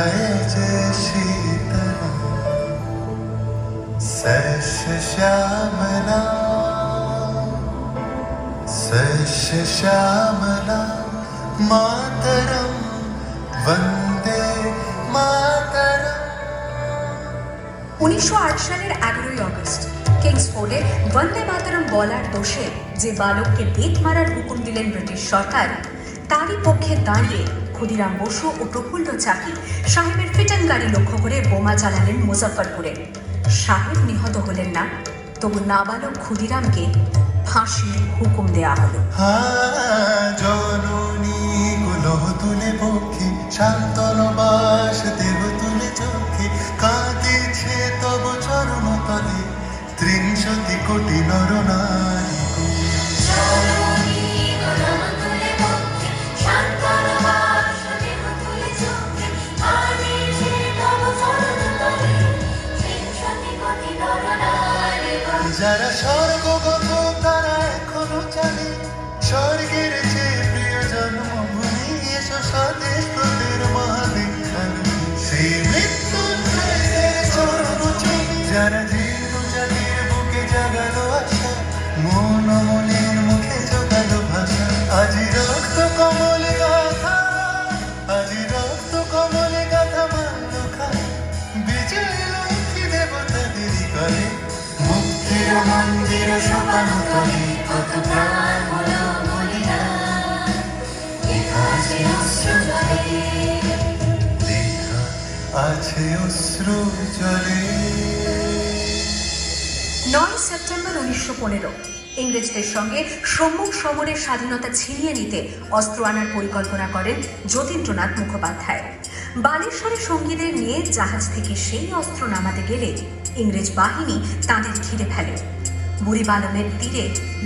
आए जैसी तरह सश श्यामला मातरम वंदे मातरम। 1908 সালের 11ই আগস্ট কিংসফোর্ডে বন্দে মাতরম বলার দোষে যে বালককে বেত মারার হুকুম দিলেন ব্রিটিশ সরকার, তারই পক্ষে দাঁড়িয়ে ক্ষুদিরাম বসু ও প্রফুল্ল চাকি সাহেবের ফিটন গাড়ি লক্ষ্য করে বোমা চালালেন মুজফ্ফরপুরে। সাহেব নিহত হলেন না, তবু নাবালক ক্ষুদিরামকে ফাঁসির হুকুম দেয়া হলো। জননী গুলো তুলে পক্ষে শান্তন বাস দেব তুলে চোখে কাঁদিছে তব চরণ তলে ৩০ কোটি নরনারী। যারা স্বর্গগত তারা এখনো জানে স্বর্গের যে প্রিয় জন্মভূমি, এসো স্বদেশ তোদের মহাদীক্ষার সেই মৃত্যু যারা জীর্ণ জাতির বুকে জাগালো আশা, মন মনের মুখে জোগালো ভাষা। আজি রক্ত কমলে গাথা, আজি রক্ত কমলে গাথা মান্য খায় বিজয় লক্ষ্মী দেবতাদের করে। মুক্তির মন্দির সোপানো তলে কত প্রাণ হলো বলিদান, লেখা আছে অশ্রু জলে, লেখা আছে অশ্রু জলে। 9 সেপ্টেম্বর 1915 ইংরেজদের সঙ্গে সম্মুখ সমরের স্বাধীনতা ছিনিয়ে নিতে অস্ত্র আনার পরিকল্পনা করেন যতীন্দ্রনাথ মুখোপাধ্যায়। বালেশ্বরে সঙ্গীদের নিয়ে জাহাজ থেকে সেই অস্ত্র নামাতে গেলে ইংরেজ বাহিনী তাঁদের ঘিরে ফেলে। বুড়িবালনের তীরে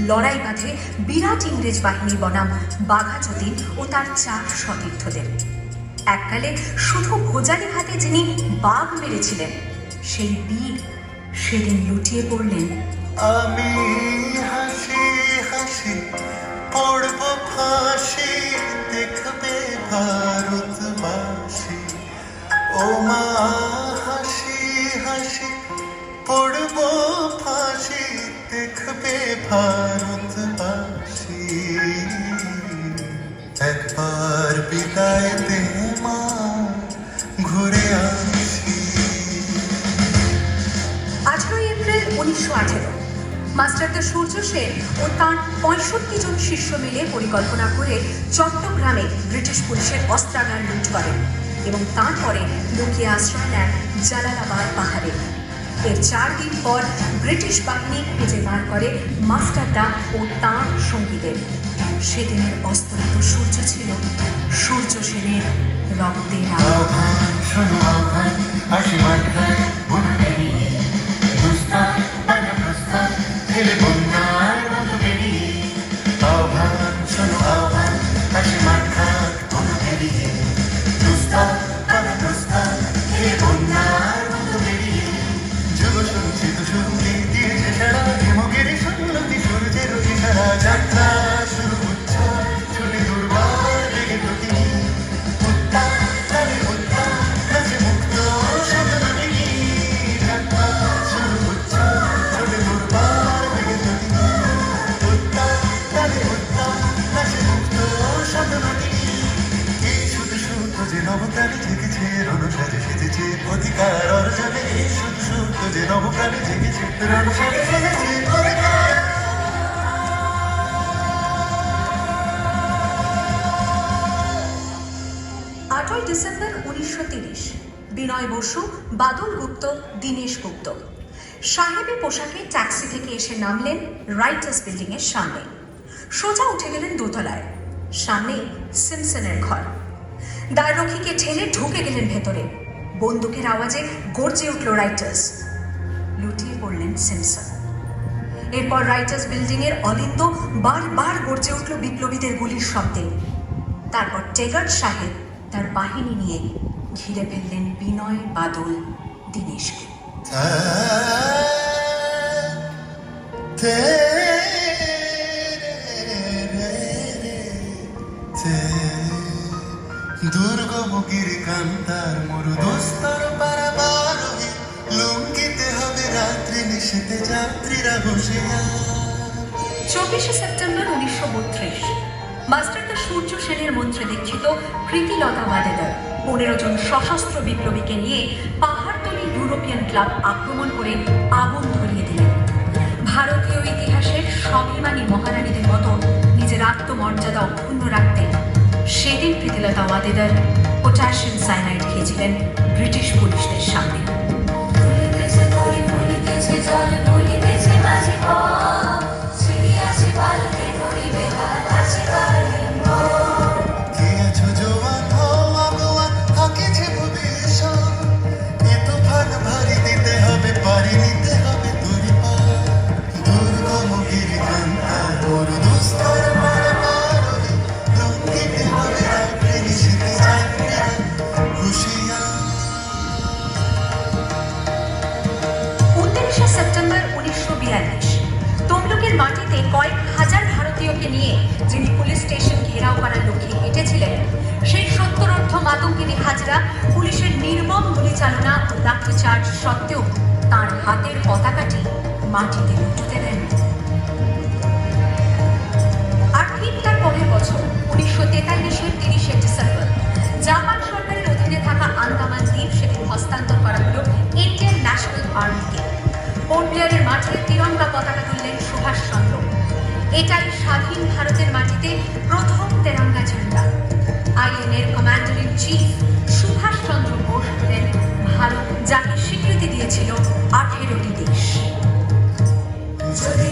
লড়াই বাঁধে বিরাট ইংরেজ বাহিনী বনাম বাঘা যতীন ও তার 4 সতীর্থদের। এককালে শুধু ভোজালি হাতে যিনি বাঘ মেরেছিলেন, সেই বীর সেদিন লুটিয়ে পড়লেন। আমি হাসি হাসি পড়ব ফাঁসি, দেখবে ভারতবাসী। ও মা হাসি হাসি পড়ব ফাঁসি, দেখবে ভারতবাসী। একবার বিদায় দে মা, ঘুরে আসি। 18 এপ্রিল 1918 মাস্টারদা সূর্য সেন ও তাঁর 65 জন শিষ্য মিলে পরিকল্পনা করে চট্টগ্রামে ব্রিটিশ পুলিশের অস্ত্রাগার লুট করেন এবং তারপরে লুকিয়ে আশ্রয় নেন জালালাবাদ পাহাড়ে। এর 4 দিন পর ব্রিটিশ বাহিনী খুঁজে বার করে মাস্টারদা ও তাঁর সঙ্গীদের। সেদিনের অস্তমিত সূর্য ছিল সূর্য সেনের রক্তের আহ্বান, শোনো আহ্বান, হাসি মাথায় বুনো বেরিয়ে, দুস্তার বানা প্রস্তার ফেলে বন্যার মতো বেরিয়ে। আহ্বান, শোনো আহ্বান, হাসি মাথায় বুনো বেরিয়ে, দুস্তার বানা প্রস্তার ফেলে বন্যার মতো বেরিয়ে। যুগ সঞ্চিত সঙ্গীত দিয়েছে সারা, হেমগিরি সন্নতি সূর্যের ইশারা। যাত্রা শুরু হচ্ছে ছুটি দুর্বার বেগে প্রতি নবপ্রাণী জেগেছে, রণসাজে সেজেছে অধিকার অর্জনে। শুধু শুদ্ধ যে নবপ্রাণী জেগেছে, রণসাজে সেজেছে অধিকার। 8 ডিসেম্বর 1930 বিনয় বসু, বাদল গুপ্ত, দীনেশ গুপ্ত সাহেবী পোশাকে ট্যাক্সি থেকে এসে নামলেন রাইটার্স বিল্ডিং এর সামনে। সোজা উঠে গেলেন দোতলায়। সামনেই সিমসনের ঘর। দ্বাররক্ষীকে ঠেলে ঢুকে গেলেন ভেতরে। বন্দুকের আওয়াজে গর্জে উঠল রাইটার্স। লুটিয়ে পড়লেন সিমসন। এরপর রাইটার্স বিল্ডিং এর অলিন্দ বারবার গর্জে উঠল বিপ্লবীদের গুলির শব্দে। তারপর টেগার্ড সাহেব তার বাহিনী নিয়ে ঘিরে ফেললেন বিনয়, বাদল, দীনেশকে। দুর্গমুখীর কান্তার মরু দোস্তর পারাবারোহী লুঙ্গিতে হবে রাত্রি নিশীতে যাত্রীরা বসিয়া 24 সেপ্টেম্বর 1932 মাস্টারদা সূর্য সেনের মন্ত্রে দীক্ষিত প্রীতিলতা ওয়াদেদার 15 জন সশস্ত্র বিপ্লবীকে নিয়ে পাহাড়তলি ইউরোপিয়ান ক্লাব আক্রমণ করে আগুন ধরিয়ে দিলেন। ভারতীয় ইতিহাসের স্বাভিমানী মহারানীদের মতো নিজের আত্মমর্যাদা অক্ষুণ্ণ রাখতে সেদিন প্রীতিলতা ওয়াদেদার পটাশিয়াম সায়ানাইড খেয়েছিলেন ব্রিটিশ পুলিশদের সামনে। কে আছো জোয়ান হও আগুয়ান থাকিছে ভবিষ্যৎ এ তুফান ভারী দিতে হবে পারি নিতে হবে তোরি পার দুর্গমুখীর কান্তার মরু দোস্তর পারাবারোহী লুঙ্গিতে হবে রাত্রি নিশীতে যাত্রীরা বসিয়া 19 সেপ্টেম্বর 1942 তমলুকের মাটিতে কয়েক হাজার ভারতীয়কে নিয়ে যিনি পুলিশ স্টেশন ঘেরাও করার লক্ষ্যে হেঁটেছিলেন সেই সত্তরোর্ধ্ব মাতঙ্গিনী হাজরা পুলিশের নির্মম গুলিচালনা ও লাঠিচার্জ সত্ত্বেও তার হাতের পতাকাটি মাটিতে লুটতে দেন। আর ঠিক তার পরের বছর 1943-এর 30 ডিসেম্বর জাপান সরকারের অধীনে থাকা আন্দামান দ্বীপ সেদিন হস্তান্তর করা হলো ইন্ডিয়ান ন্যাশনাল আর্মিকে। পোর্ট ব্লেয়ারের মাঠে তিরঙ্গা পতাকা তুললেন সুভাষচন্দ্র। এটাই স্বাধীন ভারতের মাটিতে প্রথম তেরঙ্গা ঝান্ডা। আইএনএর commander in chief Subhashchandra Bose হলেন ভারত, যাকে স্বীকৃতি দিয়েছিল 18টি দেশ। যদি